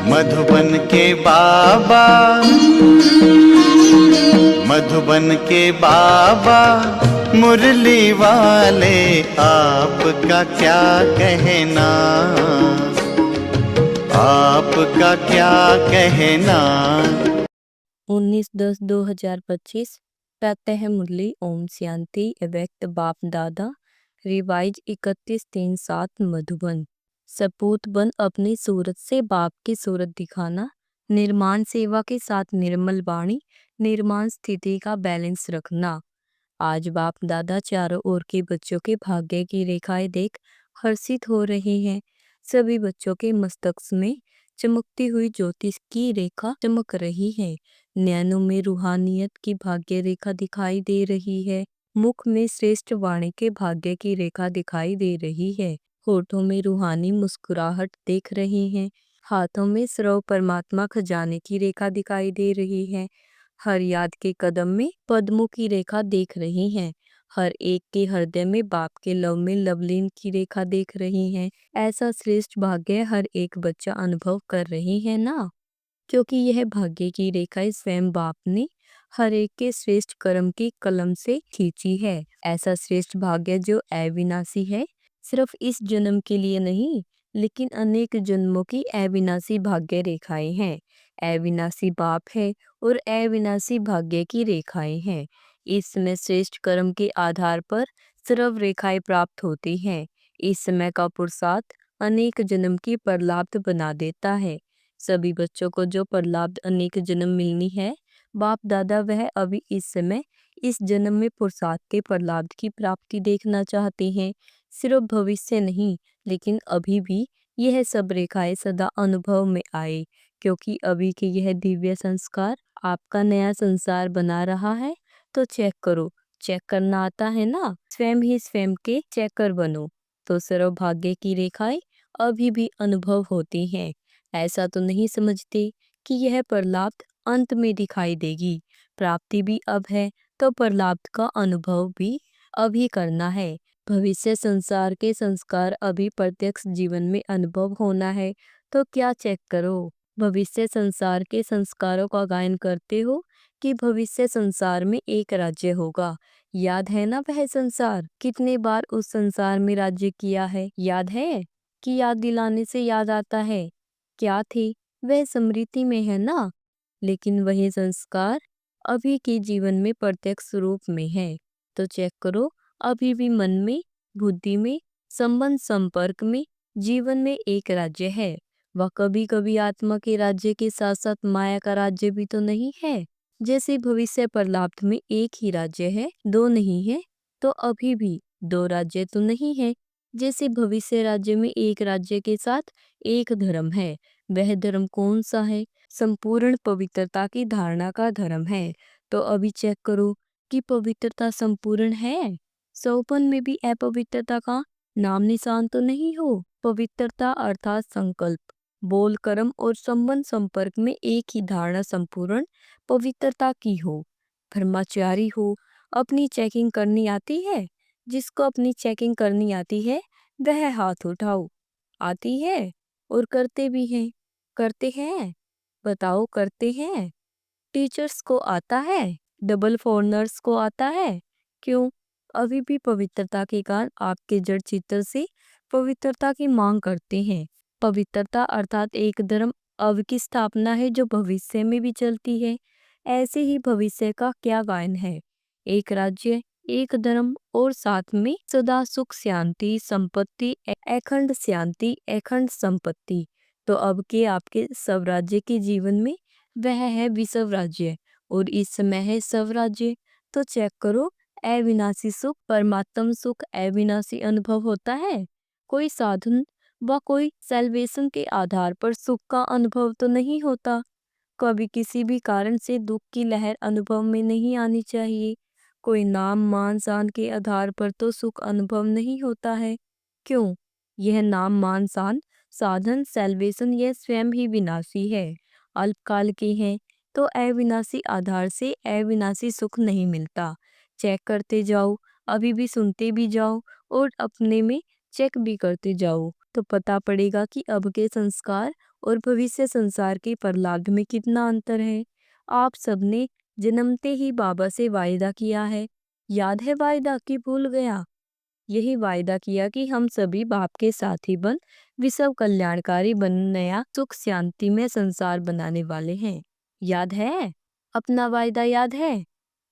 मधुबन के बाबा, मधुबन के बाबा मुरली वाले, आपका क्या कहना, आपका क्या कहना। 19/10/2025 प्रातः मुरली ओम शांति व्यक्त बाप दादा रिवाइज 31/3/7 मधुबन। सपूत बन अपनी सूरत से बाप की सूरत दिखाना, निर्माण सेवा के साथ निर्मल वाणी, निर्माण स्थिति का बैलेंस रखना। आज बाप दादा चारों ओर के बच्चों के भाग्य की रेखाएं देख हर्षित हो रहे हैं। सभी बच्चों के मस्तक में चमकती हुई ज्योति की रेखा चमक रही है। नैनों में रूहानियत की भाग्य रेखा दिखाई दे रही है। मुख में श्रेष्ठ वाणी के भाग्य की रेखा दिखाई दे रही है। होठों में रूहानी मुस्कुराहट देख रहे हैं। हाथों में सर्व परमात्मा खजाने की रेखा दिखाई दे रही है। हर याद के कदम में पद्मों की रेखा देख रही हैं। हर एक के हृदय में बाप के लव में लवलीन की रेखा देख रही हैं। ऐसा श्रेष्ठ भाग्य हर एक बच्चा अनुभव कर रही है ना, क्योंकि यह भाग्य की रेखा स्वयं बाप ने हर एक के श्रेष्ठ कर्म की कलम से खींची है। ऐसा श्रेष्ठ भाग्य जो अविनाशी है, सिर्फ इस जन्म के लिए नहीं, लेकिन अनेक जन्मों की अविनाशी भाग्य रेखाएं हैं। अविनाशी बाप है और अविनाशी भाग्य की रेखाएं हैं। इस समय श्रेष्ठ कर्म के आधार पर सर्व रेखाएं प्राप्त होती हैं। इस समय का पुरुषार्थ अनेक जन्म की प्रलाब्ध बना देता है। सभी बच्चों को जो प्रलाब्ध अनेक जन्म मिलनी है, बाप दादा वह अभी इस समय इस जन्म में पुरुषार्थ के प्रलाब्ध की प्राप्ति देखना चाहते हैं। सिर्फ भविष्य नहीं, लेकिन अभी भी यह सब रेखाएं सदा अनुभव में आए, क्योंकि अभी के यह दिव्य संस्कार आपका नया संसार बना रहा है। तो चेक करो, चेक करना आता है ना, स्वयं ही स्वयं के चेकर बनो। तो सर्व भाग्य की रेखाएं अभी भी अनुभव होती हैं। ऐसा तो नहीं समझते कि यह प्रलाब्ध अंत में दिखाई देगी। प्राप्ति भी अब है, तो प्रलाब्ध का अनुभव भी अभी करना है। भविष्य संसार के संस्कार अभी प्रत्यक्ष जीवन में अनुभव होना है। तो क्या चेक करो, भविष्य संसार के संस्कारों का गायन करते हो कि भविष्य संसार में एक राज्य होगा। याद है ना वह संसार, कितने बार उस संसार में राज्य किया है, याद है कि याद दिलाने से याद आता है क्या थी, वह स्मृति में है ना। लेकिन वही संस्कार अभी के जीवन में प्रत्यक्ष रूप में है। तो चेक करो, अभी भी मन में, बुद्धि में, संबंध संपर्क में, जीवन में एक राज्य है। वह कभी कभी आत्मा के राज्य के साथ साथ माया का राज्य भी तो नहीं है। जैसे भविष्य प्रलाब्ध में एक ही राज्य है, दो नहीं है, तो अभी भी दो राज्य तो नहीं है। जैसे भविष्य राज्य में एक राज्य के साथ एक धर्म है। वह धर्म कौन सा है? संपूर्ण पवित्रता की धारणा का धर्म है। तो अभी चेक करो कि पवित्रता संपूर्ण है। सौपन में भी अपवित्रता का नाम निशान तो नहीं हो। पवित्रता अर्थात संकल्प, बोल, कर्म और संबंध संपर्क में एक ही धारणा संपूर्ण पवित्रता की हो। ब्रह्मचारी हो। अपनी चेकिंग करनी आती है? जिसको अपनी चेकिंग करनी आती है वह हाथ उठाओ। आती है और करते भी हैं। करते हैं, बताओ करते हैं। टीचर्स को आता है, डबल फॉरनर्स को आता है। क्यों? अभी भी पवित्रता के कारण आपके जड़ चित्र से पवित्रता की मांग करते हैं। पवित्रता अर्थात एक धर्म अब की स्थापना है जो भविष्य में भी चलती है। ऐसे ही भविष्य का क्या गायन है? एक राज्य, एक धर्म और साथ में सदा सुख, शांति, संपत्ति, अखंड शांति, अखंड संपत्ति। तो अब के आपके स्वराज्य के जीवन में वह है विश्व राज्य और इस समय है स्वराज्य। तो चेक करो, अविनाशी सुख, परमात्म सुख अविनाशी अनुभव होता है। कोई साधन व कोई सेल्वेशन के आधार पर सुख का अनुभव तो नहीं होता। कभी किसी भी कारण से दुख की लहर अनुभव में नहीं आनी चाहिए। कोई नाम मान शान के आधार पर तो सुख अनुभव नहीं होता है। क्यों? यह नाम मान शान, साधन, सेल्वेशन यह स्वयं ही विनाशी है, अल्पकाल के हैं। तो अविनाशी आधार से अविनाशी सुख नहीं मिलता। चेक करते जाओ, अभी भी सुनते भी जाओ और अपने में चेक भी करते जाओ, तो पता पड़ेगा कि अब के संस्कार और भविष्य संसार के प्रहलाद में कितना अंतर है। आप सबने जन्मते ही बाबा से वायदा किया है, याद है वायदा कि भूल गया? यही वायदा किया कि हम सभी बाप के साथी बन विश्व कल्याणकारी बन नया सुख शांति में संसार बनाने वाले हैं। याद है? अपना वायदा याद है?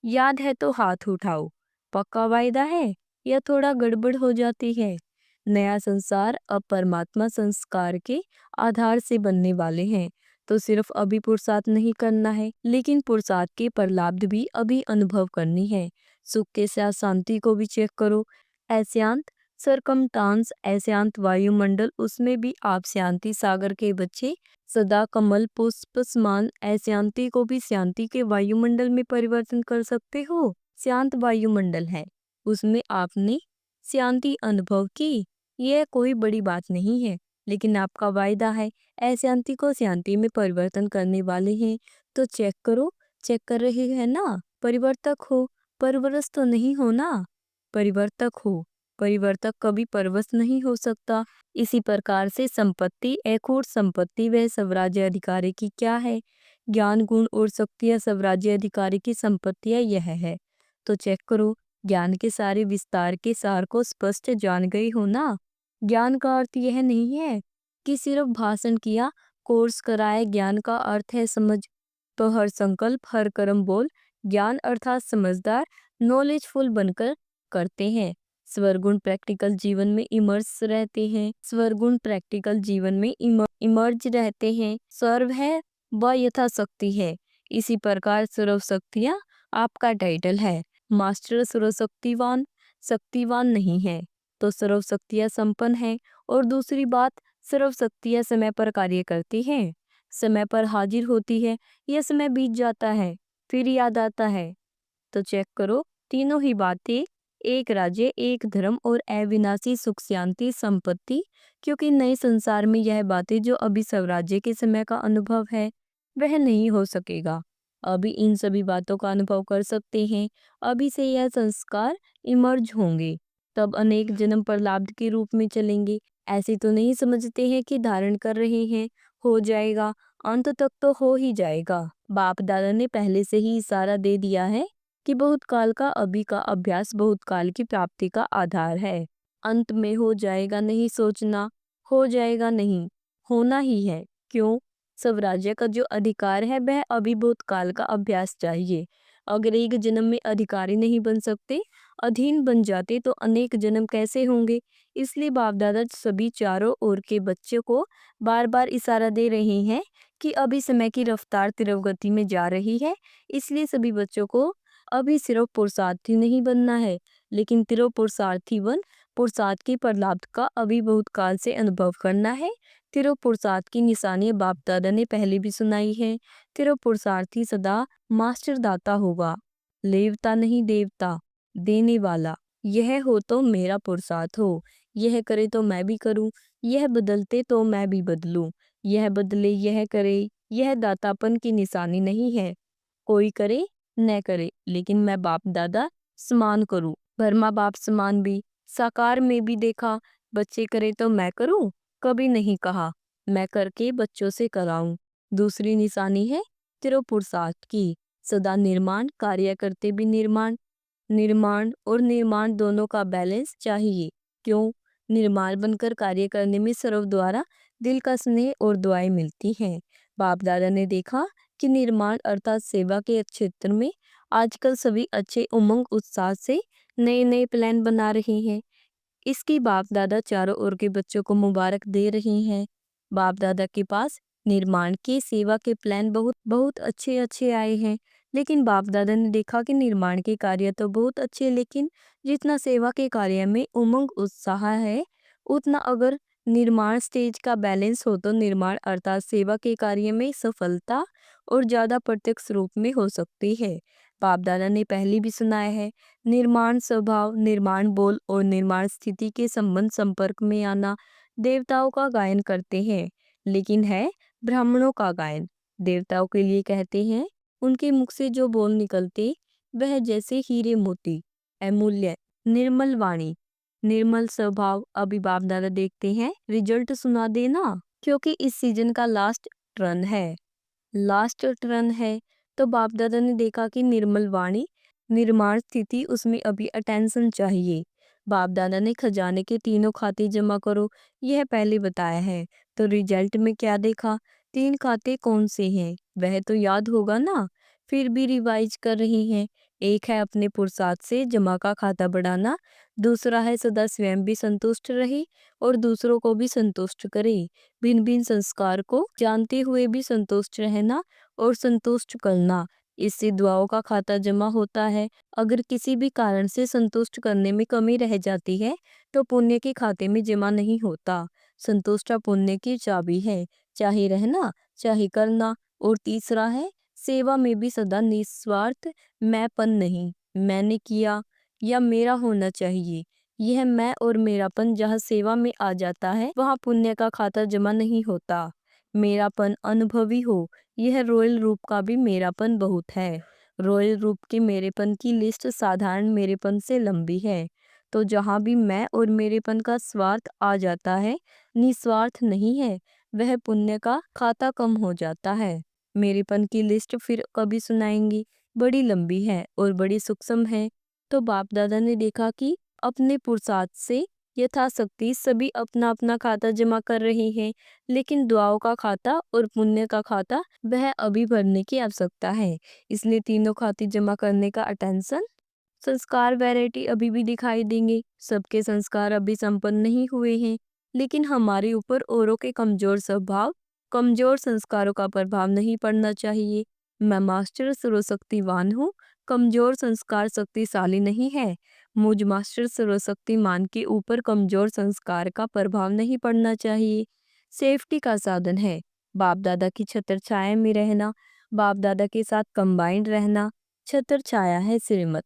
याद है तो हाथ उठाओ। पक्का वायदा है या थोड़ा गड़बड़ हो जाती है? नया संसार अब परमात्मा संस्कार के आधार से बनने वाले हैं, तो सिर्फ अभी पुरुषार्थ नहीं करना है, लेकिन पुरुषार्थ के प्रलाभ भी अभी अनुभव करनी है। सुख के साथ शांति को भी चेक करो। ऐशांत सरकमटांस, ऐशांत वायुमंडल, उसमें भी आप शांति सागर के बच्चे सदा कमल पुष्प समान अशांति को भी शांति के वायुमंडल में परिवर्तन कर सकते हो। शांत वायुमंडल है, उसमें आपने शांति अनुभव की, यह कोई बड़ी बात नहीं है, लेकिन आपका वायदा है अशांति को शांति में परिवर्तन करने वाले हैं। तो चेक करो, चेक कर रहे हैं ना? परिवर्तक हो, परवरस तो नहीं हो ना। परिवर्तक हो, परिवर्तक कभी परवश नहीं हो सकता। इसी प्रकार से संपत्ति, एक और संपत्ति वह स्वराज्य अधिकारी की क्या है? ज्ञान गुण और शक्तियाँ स्वराज्य अधिकारी की संपत्तियाँ यह है। तो चेक करो, ज्ञान के सारे विस्तार के सार को स्पष्ट जान गई हो ना। ज्ञान का अर्थ यह नहीं है कि सिर्फ भाषण किया, कोर्स कराए। ज्ञान का अर्थ है समझ। तो हर संकल्प, हर कर्म बोल ज्ञान अर्थात समझदार, नॉलेजफुल बनकर करते हैं। स्वरगुण प्रैक्टिकल जीवन में इमर्स रहते हैं। स्वरगुण प्रैक्टिकल जीवन में इमर्ज रहते हैं। सर्व है व यथाशक्ति है। इसी प्रकार सर्व शक्तियाँ आपका टाइटल है। मास्टर सर्वशक्तिवान शक्तिवान नहीं है, तो सर्व शक्तियाँ संपन्न है। और दूसरी बात, सर्व शक्तियाँ समय पर कार्य करती हैं, समय पर हाजिर होती है। यह समय बीत जाता है, फिर याद आता है। तो चेक करो, तीनों ही बातें, एक राज्य, एक धर्म और अविनाशी सुख शांति संपत्ति, क्योंकि नए संसार में यह बातें जो अभी स्वराज्य के समय का अनुभव है वह नहीं हो सकेगा। अभी इन सभी बातों का अनुभव कर सकते हैं, अभी से यह संस्कार इमर्ज होंगे, तब अनेक जन्म प्रलाब्ध के रूप में चलेंगे। ऐसे तो नहीं समझते हैं कि धारण कर रहे हैं, हो जाएगा, अंत तक तो हो ही जाएगा। बाप दादा ने पहले से ही इशारा दे दिया है कि बहुत काल का अभी का अभ्यास बहुत काल की प्राप्ति का आधार है। अंत में हो जाएगा नहीं सोचना, हो जाएगा नहीं, होना ही है। क्यों? स्वराज्य का जो अधिकार है वह अभी बहुत काल का अभ्यास चाहिए। अगर एक जन्म में अधिकारी नहीं बन सकते, अधीन बन जाते, तो अनेक जन्म कैसे होंगे? इसलिए बाप दादा सभी चारों ओर के बच्चों को बार बार इशारा दे रहे हैं कि अभी समय की रफ्तार तीव्र गति में जा रही है। इसलिए सभी बच्चों को अभी सिर्फ पुरुषार्थी नहीं बनना है, लेकिन तीव्र पुरुषार्थी बन पुरुषार्थ की प्रलाप का अभी बहुत काल से अनुभव करना है। तीव्र पुरुषार्थ की निशानी बाप दादा ने पहले भी सुनाई है। तीव्र पुरुषार्थी सदा मास्टर दाता होगा, लेवता नहीं देवता, देने वाला। यह हो तो मेरा पुरुषार्थ हो, यह करे तो मैं भी करूं, यह बदलते तो मैं भी बदलूं, यह बदले यह करे। यह दातापन की निशानी नहीं है। कोई करे न करे, लेकिन मैं बाप दादा समान करूं। भरमा बाप समान भी साकार में भी देखा। बच्चे करे तो मैं करूं, कभी नहीं कहा मैं करके बच्चों से कराऊं। दूसरी निशानी है तिरो पुरुषार्थ की, सदा निर्माण कार्य करते भी निर्माण। निर्माण और निर्माण दोनों का बैलेंस चाहिए। क्यों? निर्माण बनकर कार्य करने में सर्व द्वारा दिल का स्नेह और दुआएं मिलती हैं। बाप दादा ने देखा कि निर्माण अर्थात सेवा के क्षेत्र में आजकल सभी अच्छे उमंग उत्साह से नए नए प्लान बना रहे हैं। इसकी बाप दादा चारों ओर के बच्चों को मुबारक दे रहे हैं। बाप दादा के पास निर्माण के सेवा के प्लान बहुत बहुत अच्छे अच्छे आए हैं, लेकिन बाप दादा ने देखा कि निर्माण के कार्य तो बहुत अच्छे, लेकिन जितना सेवा के कार्य में उमंग उत्साह है, उतना अगर निर्माण स्टेज का बैलेंस हो तो निर्माण अर्थात सेवा के कार्य में सफलता और ज़्यादा प्रत्यक्ष रूप में हो सकती है। बाप दादा ने पहले भी सुनाया है, निर्माण स्वभाव, निर्माण बोल और निर्माण स्थिति के संबंध संपर्क में आना देवताओं का गायन करते हैं, लेकिन है ब्राह्मणों का गायन। देवताओं के लिए कहते हैं, उनके मुख से जो बोल निकलते वह जैसे हीरे मोती, अमूल्य, निर्मल वाणी, निर्मल स्वभाव। अभी बाप दादा देखते हैं, रिजल्ट सुना देना। क्योंकि इस सीजन का लास्ट टर्न है। तो बाप दादा ने देखा कि निर्मल वाणी निर्माण स्थिति उसमें अभी अटेंशन चाहिए। बाप दादा ने खजाने के तीनों खाते जमा करो यह पहले बताया है। तो रिजल्ट में क्या देखा, 3 खाते कौन से हैं वह तो याद होगा ना, फिर भी रिवाइज कर रही हैं। एक है अपने पुरुषार्थ से जमा का खाता बढ़ाना, दूसरा है सदा स्वयं भी संतुष्ट रहे और दूसरों को भी संतुष्ट करे, भिन्न भिन्न संस्कार को जानते हुए भी संतुष्ट रहना और संतुष्ट करना, इससे दुआओं का खाता जमा होता है। अगर किसी भी कारण से संतुष्ट करने में कमी रह जाती है तो पुण्य के खाते में जमा नहीं होता। संतुष्टा पुण्य की चाबी है, चाहे रहना चाहे करना। और तीसरा है सेवा में भी सदा निस्वार्थ, मैंपन नहीं, मैंने किया या मेरा होना चाहिए। यह मैं और मेरापन जहाँ सेवा में आ जाता है वहाँ पुण्य का खाता जमा नहीं होता। मेरापन अनुभवी हो, यह रॉयल रूप का भी मेरापन बहुत है। रॉयल रूप के मेरेपन की लिस्ट साधारण मेरेपन से लंबी है। तो जहाँ भी मैं और मेरेपन का स्वार्थ आ जाता है, निस्वार्थ नहीं है, वह पुण्य का खाता कम हो जाता है। मेरेपन की लिस्ट फिर कभी सुनाएंगी, बड़ी लंबी है और बड़ी सूक्ष्म है। तो बाप दादा ने देखा कि अपने पुरुषार्थ से यथाशक्ति सभी अपना अपना खाता जमा कर रहे हैं, लेकिन दुआओं का खाता और पुण्य का खाता वह अभी भरने की आवश्यकता है। इसलिए तीनों खाते जमा करने का अटेंशन। संस्कार वैरायटी अभी भी दिखाई देंगे, सबके संस्कार अभी संपन्न नहीं हुए हैं, लेकिन हमारे ऊपर औरों के कमजोर स्वभाव, कमजोर संस्कारों का प्रभाव नहीं पड़ना चाहिए। मैं मास्टर सर्वशक्तिवान हूँ, कमजोर संस्कार शक्तिशाली नहीं है। मुझ मास्टर सर्वशक्तिमान के ऊपर कमजोर संस्कार का प्रभाव नहीं पड़ना चाहिए। सेफ्टी का साधन है बाप दादा की छत्र छाया में रहना, बाप दादा के साथ कंबाइंड रहना छत्र छाया है श्रीमत।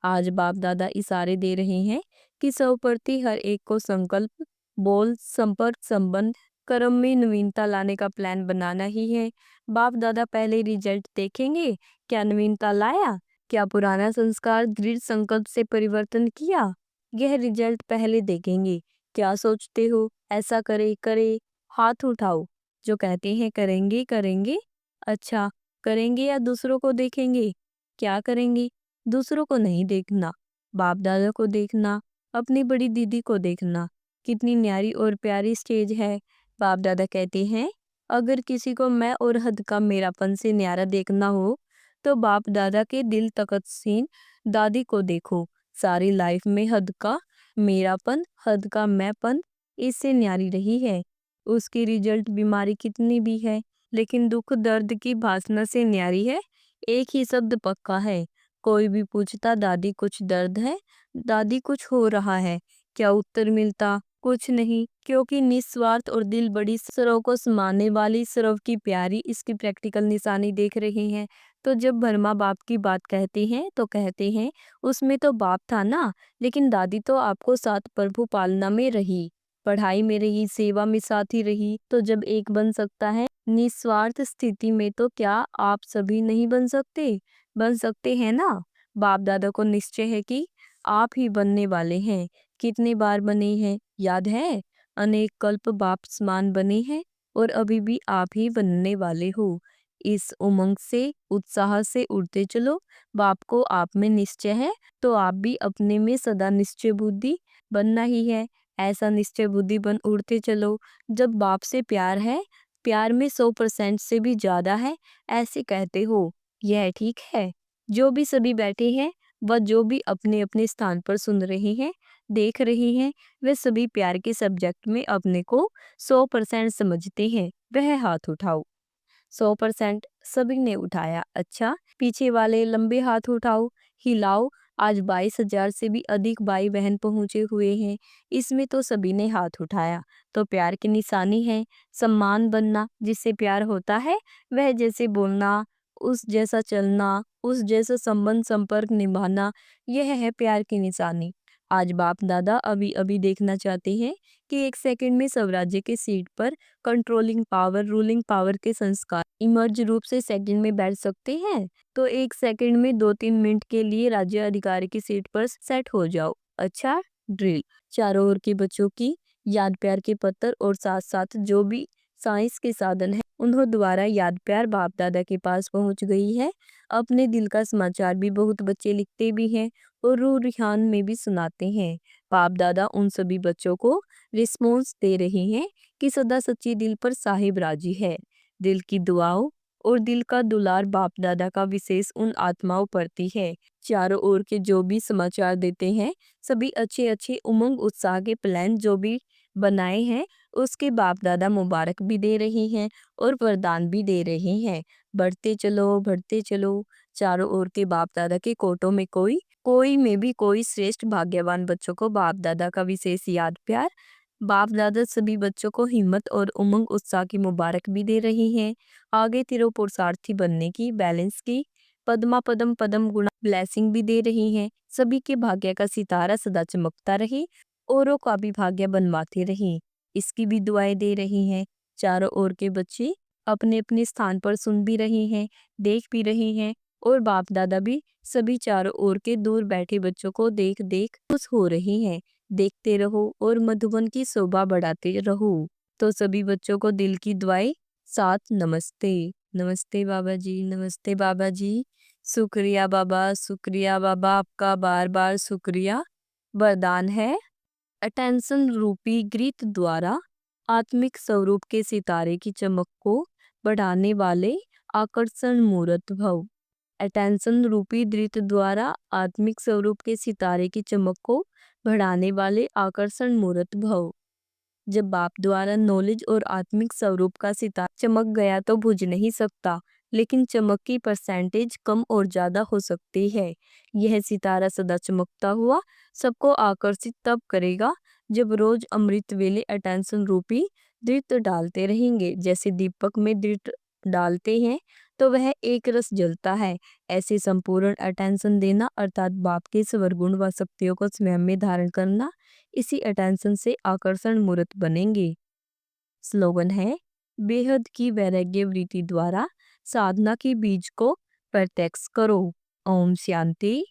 आज बाप दादा इशारे दे रहे हैं कि सब प्रति हर एक को संकल्प, बोल, संपर्क, संबंध, कर्म में नवीनता लाने का प्लान बनाना ही है। बाप दादा पहले रिजल्ट देखेंगे, क्या नवीनता लाया, क्या पुराना संस्कार दृढ़ संकल्प से परिवर्तन किया, यह रिजल्ट पहले देखेंगे। क्या सोचते हो, ऐसा करे करे, हाथ उठाओ। जो कहते हैं करेंगे करेंगे, अच्छा करेंगे या दूसरों को देखेंगे, क्या करेंगे, दूसरों को नहीं देखना, बाप दादा को देखना, अपनी बड़ी दीदी को देखना। कितनी न्यारी और प्यारी स्टेज है। बाप दादा कहते हैं अगर किसी को मैं और हद का मेरापन से न्यारा देखना हो तो बाप दादा के दिल तकतसीन दादी को देखो। सारी लाइफ में हद का मेरापन, हद का मैंपन इससे न्यारी रही है। उसकी रिजल्ट बीमारी कितनी भी है, लेकिन दुख दर्द की भासना से न्यारी है। एक ही शब्द पक्का है, कोई भी पूछता दादी कुछ दर्द है, दादी कुछ हो रहा है, क्या उत्तर मिलता, कुछ नहीं, क्योंकि निस्वार्थ और दिल बड़ी सरव को समाने वाली सरव की प्यारी इसकी प्रैक्टिकल निशानी देख रहे हैं। तो जब भरमा बाप की बात कहते हैं तो कहते हैं उसमें तो बाप था ना, लेकिन दादी तो आपको साथ प्रभु पालना में रही, पढ़ाई में रही, सेवा में साथी रही। तो जब एक बन सकता है निस्वार्थ स्थिति में तो क्या आप सभी नहीं बन सकते, बन सकते हैं ना। बाप दादा को निश्चय है कि आप ही बनने वाले हैं। कितने बार बने हैं याद है, अनेक कल्प बाप समान बने हैं और अभी भी आप ही बनने वाले हो। इस उमंग से उत्साह से उड़ते चलो, बाप को आप में निश्चय है तो आप भी अपने में सदा निश्चय बुद्धि बनना ही है। ऐसा निश्चय बुद्धि बन उड़ते चलो। जब बाप से प्यार है, प्यार में 100% से भी ज्यादा है, ऐसे कहते हो, यह ठीक है। जो भी सभी बैठे हैं व जो भी अपने अपने स्थान पर सुन रहे हैं, देख रहे हैं, वे सभी प्यार के सब्जेक्ट में अपने को 100% समझते हैं, वह हाथ उठाओ। 100% सभी ने उठाया। अच्छा, पीछे वाले लंबे हाथ उठाओ, हिलाओ। आज 22,000 से भी अधिक भाई बहन पहुंचे हुए हैं, इसमें तो सभी ने हाथ उठाया। तो प्यार की निशानी है सम्मान बनना, जिससे प्यार होता है वह जैसे बोलना, उस जैसा चलना, उस जैसा संबंध संपर्क निभाना, यह है प्यार की निशानी। आज बाप दादा अभी अभी देखना चाहते हैं कि एक सेकंड में स्वराज्य के सीट पर कंट्रोलिंग पावर, रूलिंग पावर के संस्कार इमर्ज रूप से सेकंड में बैठ सकते हैं। तो एक सेकंड में 2-3 मिनट के लिए राज्य अधिकारी की सीट पर सेट हो जाओ। अच्छा, ड्रिल। चारों ओर के बच्चों की याद प्यार के पत्थर और साथ साथ जो भी साइंस के साधन है। उन्हों द्वारा याद प्यार बाप दादा के पास पहुंच गई है। अपने दिल का समाचार भी बहुत बच्चे लिखते भी हैं और रू रिहान में भी सुनाते हैं। बाप दादा उन सभी बच्चों को रिस्पॉन्स दे रहे हैं कि सदा सच्ची दिल पर साहिब राजी है। दिल की दुआओं और दिल का दुलार बाप दादा का विशेष उन आत्माओं परती है। चारों ओर के जो भी समाचार देते हैं, सभी अच्छे अच्छे उमंग उत्साह के प्लान जो भी बनाए हैं, उसके बाप दादा मुबारक भी दे रहे हैं और वरदान भी दे रहे हैं। बढ़ते चलो। चारों ओर के बाप दादा के कोटों में कोई में भी कोई श्रेष्ठ भाग्यवान बच्चों को बाप दादा का विशेष याद प्यार। बाप दादा सभी बच्चों को हिम्मत और उमंग उत्साह की मुबारक भी दे रही हैं। आगे तिरो पुरुषार्थी बनने की, बैलेंस की, पद्मा पदम पदम गुणा ब्लेसिंग भी दे रही हैं। सभी के भाग्य का सितारा सदा चमकता रहे, औरों का भी भाग्य बनवाते रहे, इसकी भी दुआएं दे रही हैं। चारों ओर के बच्चे अपने अपने स्थान पर सुन भी रहे हैं, देख भी रहे हैं और बाप दादा भी सभी चारों ओर के दूर बैठे बच्चों को देख देख खुश हो रहे हैं। देखते रहो और मधुबन की शोभा बढ़ाते रहो। तो सभी बच्चों को दिल की दुआएं, साथ नमस्ते। नमस्ते बाबा जी, नमस्ते बाबा जी। शुक्रिया बाबा, आपका बार बार शुक्रिया। वरदान है, अटेंशन रूपी ग्रित द्वारा आत्मिक स्वरूप के सितारे की चमक को बढ़ाने वाले आकर्षण मूर्त भव। अटेंशन रूपी दृत द्वारा आत्मिक स्वरूप के सितारे की चमक को बढ़ाने वाले आकर्षण मूर्त भव। जब बाप द्वारा नॉलेज और आत्मिक स्वरूप का सितारा चमक गया तो बुझ नहीं सकता, लेकिन चमक की परसेंटेज कम और ज्यादा हो सकती है। यह सितारा सदा चमकता हुआ सबको आकर्षित तब करेगा जब रोज अमृत वेले अटेंशन रूपी दीप्त डालते रहेंगे। जैसे दीपक में दीप्त डालते हैं तो वह एक रस जलता है, ऐसे संपूर्ण अटेंशन देना अर्थात बाप के स्वर्गुण व शक्तियों को स्वयं में धारण करना, इसी अटेंशन से आकर्षण मूर्त बनेंगे। स्लोगन है, बेहद की वैराग्य वृत्ति द्वारा साधना के बीज को प्रत्यक्ष करो। ओम शांति।